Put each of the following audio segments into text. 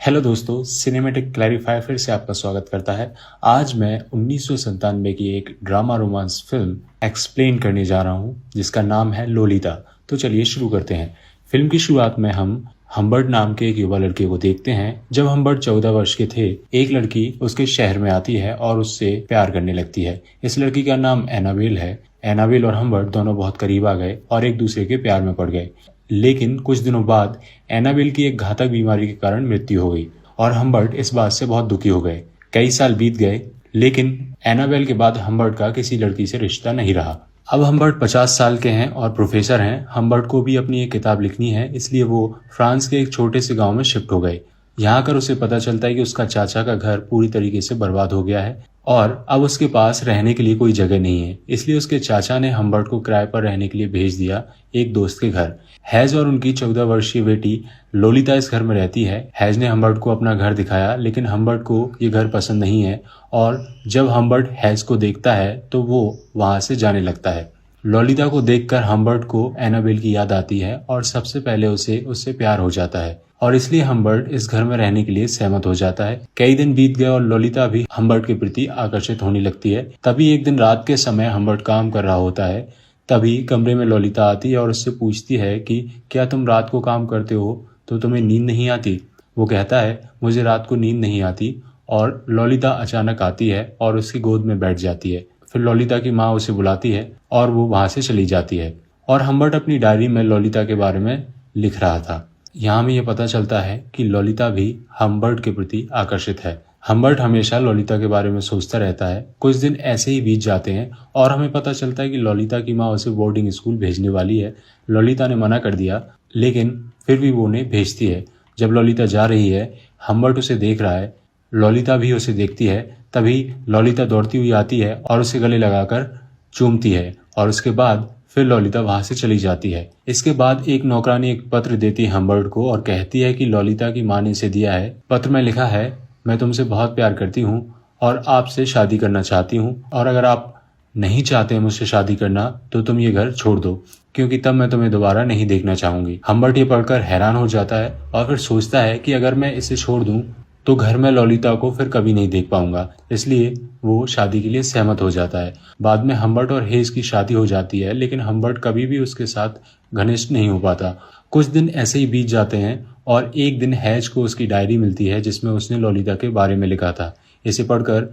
Hello दोस्तों, cinematic clarifier फिर से आपका स्वागत करता है। आज मैं 1997 की एक ड्रामा रोमांस फिल्म एक्सप्लेन करने जा रहा हूँ जिसका नाम है लोलिता। तो चलिए शुरू करते हैं। फिल्म की शुरुआत में हम हम्बर्ट नाम के एक युवा लड़के को देखते हैं। जब हम्बर्ट 14 वर्ष के थे, एक लड़की उसके शहर में आती है और उससे प्यार करने लगती है। इस लड़की का नाम एनाबेल है। एनाबेल और हम्बर्ट दोनों बहुत करीब आ गए और एक दूसरे के प्यार में पड़ गए। लेकिन कुछ दिनों बाद एनाबेल की एक घातक बीमारी के कारण मृत्यु हो गई और हम्बर्ट इस बात से बहुत दुखी हो गए। कई साल बीत गए, लेकिन एनाबेल के बाद हम्बर्ट का किसी लड़की से रिश्ता नहीं रहा। अब हम्बर्ट 50 साल के हैं और प्रोफेसर हैं। हम्बर्ट को भी अपनी एक किताब लिखनी है, इसलिए वो फ्रांस के एक छोटे से गांव में शिफ्ट हो गए। यहाँ आकर उसे पता चलता है कि उसका चाचा का घर पूरी तरीके से बर्बाद हो गया है और अब उसके पास रहने के लिए कोई जगह नहीं है। इसलिए उसके चाचा ने हम्बर्ट को किराए पर रहने के लिए भेज दिया एक दोस्त के घर। हैज और उनकी 14 वर्षीय बेटी लोलिता इस घर में रहती है। हैज ने हम्बर्ट को अपना घर दिखाया, लेकिन हम्बर्ट को ये घर पसंद नहीं है और जब हम्बर्ट हैज को देखता है तो वो वहां से जाने लगता है। लोलिता को देखकर हम्बर्ट को एनाबेल की याद आती है और सबसे पहले उसे उससे प्यार हो जाता है और इसलिए हम्बर्ट इस घर में रहने के लिए सहमत हो जाता है। कई दिन बीत गए और लोलिता भी हम्बर्ट के प्रति आकर्षित होने लगती है। तभी एक दिन रात के समय हम्बर्ट काम कर रहा होता है। तभी कमरे में लोलिता आती है और उससे पूछती है कि क्या तुम रात को काम करते हो तो तुम्हें नींद नहीं आती। वो कहता है मुझे रात को नींद नहीं आती और लोलिता अचानक आती है और उसकी गोद में बैठ जाती है। फिर लोलिता की माँ उसे बुलाती है और वो वहां से चली जाती है और हम्बर्ट अपनी डायरी में लोलिता के बारे में लिख रहा था। यहाँ हमें यह पता चलता है कि लोलिता भी हम्बर्ट के प्रति आकर्षित है। हम्बर्ट हमेशा लोलिता के बारे में सोचता रहता है। कुछ दिन ऐसे ही बीत जाते हैं और हमें पता चलता है कि लोलिता की माँ उसे बोर्डिंग स्कूल भेजने वाली है। लोलिता ने मना कर दिया, लेकिन फिर भी वो उन्हें भेजती है। जब लोलिता जा रही है, हम्बर्ट उसे देख रहा है। लोलिता भी उसे देखती है। तभी लोलिता दौड़ती हुई आती है और उसे गले लगाकर चूमती है और उसके बाद फिर लोलिता वहां से चली जाती है। इसके बाद एक नौकरानी एक पत्र देती है हम्बर्ट को और कहती है कि लोलिता की माँ ने इसे दिया है। पत्र में लिखा है, मैं तुमसे बहुत प्यार करती हूँ और आपसे शादी करना चाहती हूँ, और अगर आप नहीं चाहते मुझसे शादी करना तो तुम ये घर छोड़ दो, क्योंकि तब मैं तुम्हें दोबारा नहीं देखना चाहूंगी। हम्बर्ट ये पढ़कर हैरान हो जाता है और फिर सोचता है कि अगर मैं इसे छोड़ दूं तो घर में लोलिता को फिर कभी नहीं देख पाऊंगा। इसलिए वो शादी के लिए सहमत हो जाता है। बाद में हम्बर्ट और हेज की शादी हो जाती है, लेकिन हम्बर्ट कभी भी उसके साथ घनिष्ठ नहीं हो पाता। कुछ दिन ऐसे ही बीत जाते हैं और एक दिन हैज को उसकी डायरी मिलती है जिसमें उसने लोलिता के बारे में लिखा था। इसे पढ़कर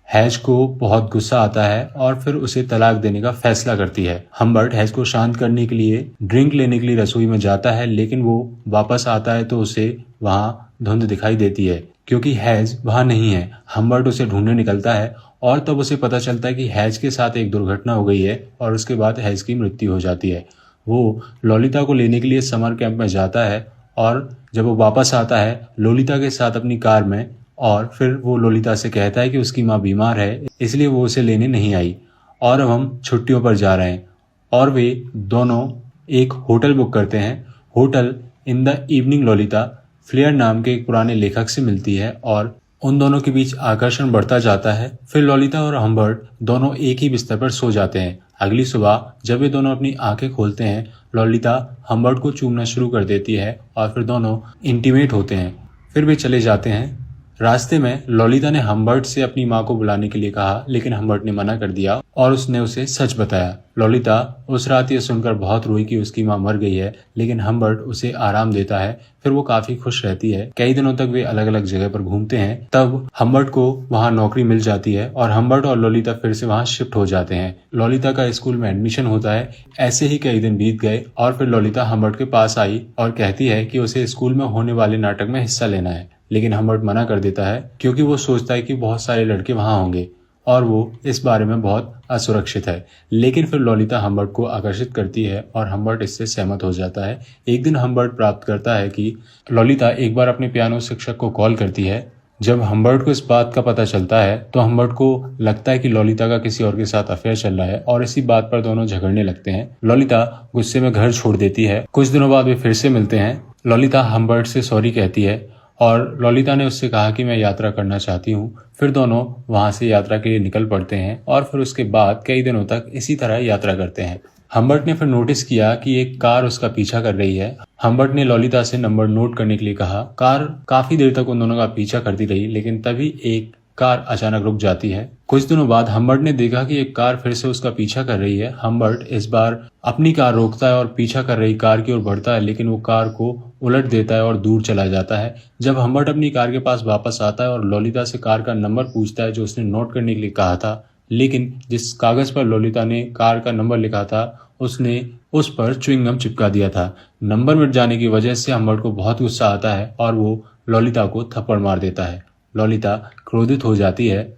हैज को बहुत गुस्सा आता है और फिर उसे तलाक देने का फैसला करती है। हम्बर्ट हैज को शांत करने के लिए ड्रिंक लेने के लिए रसोई में जाता है, लेकिन वो वापस आता है तो उसे वहां धुंध दिखाई देती है क्योंकि हैज वहां नहीं है। हम्बर्ट उसे ढूंढने निकलता है और तब उसे पता चलता है कि हैज के साथ एक दुर्घटना हो गई है और उसके बाद हैज की मृत्यु हो जाती है। वो लोलिता को लेने के लिए समर कैंप में जाता है और जब वो वापस आता है लोलिता के साथ अपनी कार में, और फिर वो लोलिता से कहता है कि उसकी माँ बीमार है, इसलिए वो उसे लेने नहीं आई और अब हम छुट्टियों पर जा रहे हैं। और वे दोनों एक होटल बुक करते हैं। Hotel in the evening Lolita Flair नाम के एक पुराने लेखक से मिलती है और उन दोनों के बीच आकर्षण बढ़ता जाता है। फिर लोलिता और हम्बर्ट दोनों एक ही बिस्तर पर सो जाते हैं। अगली सुबह जब वे दोनों अपनी आंखें खोलते हैं, लोलिता हम्बर्ट को चूमना शुरू कर देती है और फिर दोनों इंटीमेट होते हैं। फिर वे चले जाते हैं। रास्ते में लोलिता ने हम्बर्ट से अपनी माँ को बुलाने के लिए कहा, लेकिन हम्बर्ट ने मना कर दिया और उसने उसे सच बताया। लोलिता उस रात ये सुनकर बहुत रोई कि उसकी माँ मर गई है, लेकिन हम्बर्ट उसे आराम देता है। फिर वो काफी खुश रहती है। कई दिनों तक वे अलग अलग जगह पर घूमते हैं। तब हम्बर्ट को वहाँ नौकरी मिल जाती है और हम्बर्ट और लोलिता फिर से वहाँ शिफ्ट हो जाते हैं। लोलिता का स्कूल में एडमिशन होता है। ऐसे ही कई दिन बीत गए और फिर लोलिता हम्बर्ट के पास आई और कहती है कि उसे स्कूल में होने वाले नाटक में हिस्सा लेना है, लेकिन हम्बर्ट मना कर देता है क्योंकि वो सोचता है कि बहुत सारे लड़के वहां होंगे और वो इस बारे में बहुत असुरक्षित है। लेकिन फिर लोलिता हम्बर्ट को आकर्षित करती है और हम्बर्ट इससे सहमत हो जाता है। एक दिन हम्बर्ट प्राप्त करता है कि लोलिता एक बार अपने पियानो शिक्षक को कॉल करती है। जब हम्बर्ट को इस बात का पता चलता है तो हम्बर्ट को लगता है कि लोलिता का किसी और के साथ अफेयर चल रहा है और इसी बात पर दोनों झगड़ने लगते हैं। लोलिता गुस्से में घर छोड़ देती है। कुछ दिनों बाद वे फिर से मिलते हैं। लोलिता हम्बर्ट से सॉरी कहती है और लोलिता ने उससे कहा कि मैं यात्रा करना चाहती हूँ। फिर दोनों वहां से यात्रा के लिए निकल पड़ते हैं और फिर उसके बाद कई दिनों तक इसी तरह यात्रा करते हैं। हम्बर्ट ने फिर नोटिस किया कि एक कार उसका पीछा कर रही है। हम्बर्ट ने लॉलिता से नंबर नोट करने के लिए कहा। कार काफी देर तक उन दोनों का पीछा करती रही, लेकिन तभी एक कार अचानक रुक जाती है। कुछ दिनों बाद हम्बर्ट ने देखा कि एक कार फिर से उसका पीछा कर रही है। हम्बर्ट इस बार अपनी कार रोकता है और पीछा कर रही कार की ओर बढ़ता है, लेकिन वो कार को उलट देता है और दूर चला जाता है। जब हम्बर्ट अपनी कार के पास वापस आता है और लॉलिता से कार का नंबर पूछता है जो उसने नोट करने के लिए कहा था, लेकिन जिस कागज पर लॉलिता ने कार का नंबर लिखा था उसने उस पर च्युइंगम चिपका दिया था। नंबर मिट जाने की वजह से हम्बर्ट को बहुत गुस्सा आता है और वो लॉलिता को थप्पड़ मार देता है। लॉलिता क्रोधित हो जाती है।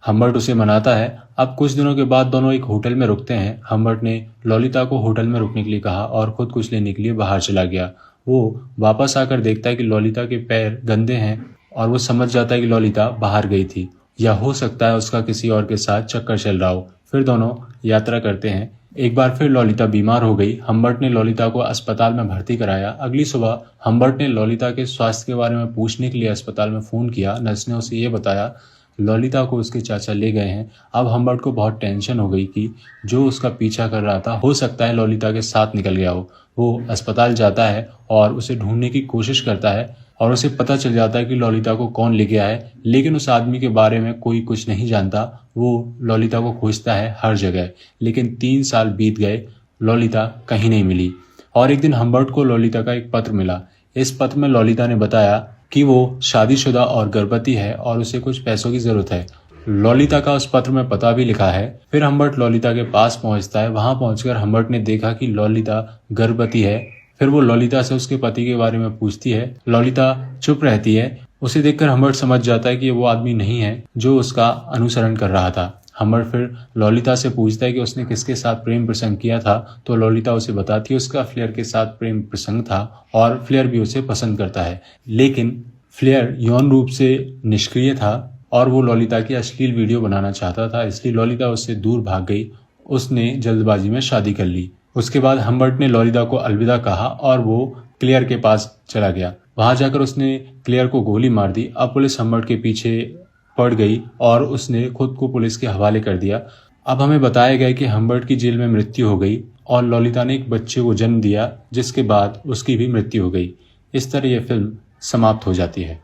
हम्बर्ट उसे मनाता है। अब कुछ दिनों के बाद दोनों एक होटल में रुकते हैं। हम्बर्ट ने लॉलिता को होटल में रुकने के लिए कहा और खुद कुछ लेने के लिए बाहर चला गया। वो वापस आकर देखता है कि लॉलिता के पैर गंदे हैं और वो समझ जाता है कि लॉलिता बाहर गई थी, या हो सकता है उसका किसी और के साथ चक्कर चल रहा हो। फिर दोनों यात्रा करते हैं। एक बार फिर लॉलिता बीमार हो गई। हम्बर्ट ने लॉलिता को अस्पताल में भर्ती कराया। अगली सुबह हम्बर्ट ने लॉलिता के स्वास्थ्य के बारे में पूछने के लिए अस्पताल में फोन किया। नर्स ने उसे ये बताया लॉलिता को उसके चाचा ले गए हैं। अब हम्बर्ट को बहुत टेंशन हो गई कि जो उसका पीछा कर रहा था हो सकता है लॉलिता के साथ निकल गया हो। वो अस्पताल जाता है और उसे ढूंढने की कोशिश करता है और उसे पता चल जाता है कि लॉलिता को कौन ले गया है, लेकिन उस आदमी के बारे में कोई कुछ नहीं जानता। वो लॉलिता को खोजता है हर जगह, लेकिन 3 साल बीत गए, लॉलिता कहीं नहीं मिली। और एक दिन हम्बर्ट को लॉलिता का एक पत्र मिला। इस पत्र में लॉलिता ने बताया कि वो शादीशुदा और गर्भवती है और उसे कुछ पैसों की जरूरत है। लॉलिता का उस पत्र में पता भी लिखा है। फिर हम्बर्ट लॉलिता के पास पहुंचता है। वहां पहुंचकर हम्बर्ट ने देखा कि लॉलिता गर्भवती है। फिर वो लॉलिता से उसके पति के बारे में पूछती है। लॉलिता चुप रहती है। उसे देखकर हम्बर्ट समझ जाता है कि वो आदमी नहीं है जो उसका अनुसरण कर रहा था। हम्बर्ट फिर लॉलिता से पूछता है कि उसने किसके साथ प्रेम प्रसंग किया था, तो लॉलिता उसे बताती है उसका फ्लेयर के साथ प्रेम प्रसंग था और फ्लेयर भी उसे पसंद करता है, लेकिन फ्लेयर यौन रूप से निष्क्रिय था और वो लॉलिता की अश्लील वीडियो बनाना चाहता था, इसलिए लॉलिता उससे दूर भाग गई। उसने जल्दबाजी में शादी कर ली। उसके बाद हम्बर्ट ने लॉलिता को अलविदा कहा और वो क्लेयर के पास चला गया। वहां जाकर उसने क्लेयर को गोली मार दी। अब पुलिस हम्बर्ट के पीछे पड़ गई और उसने खुद को पुलिस के हवाले कर दिया। अब हमें बताया गया कि हम्बर्ट की जेल में मृत्यु हो गई और लॉलिता ने एक बच्चे को जन्म दिया, जिसके बाद उसकी भी मृत्यु हो गई। इस तरह यह फिल्म समाप्त हो जाती है।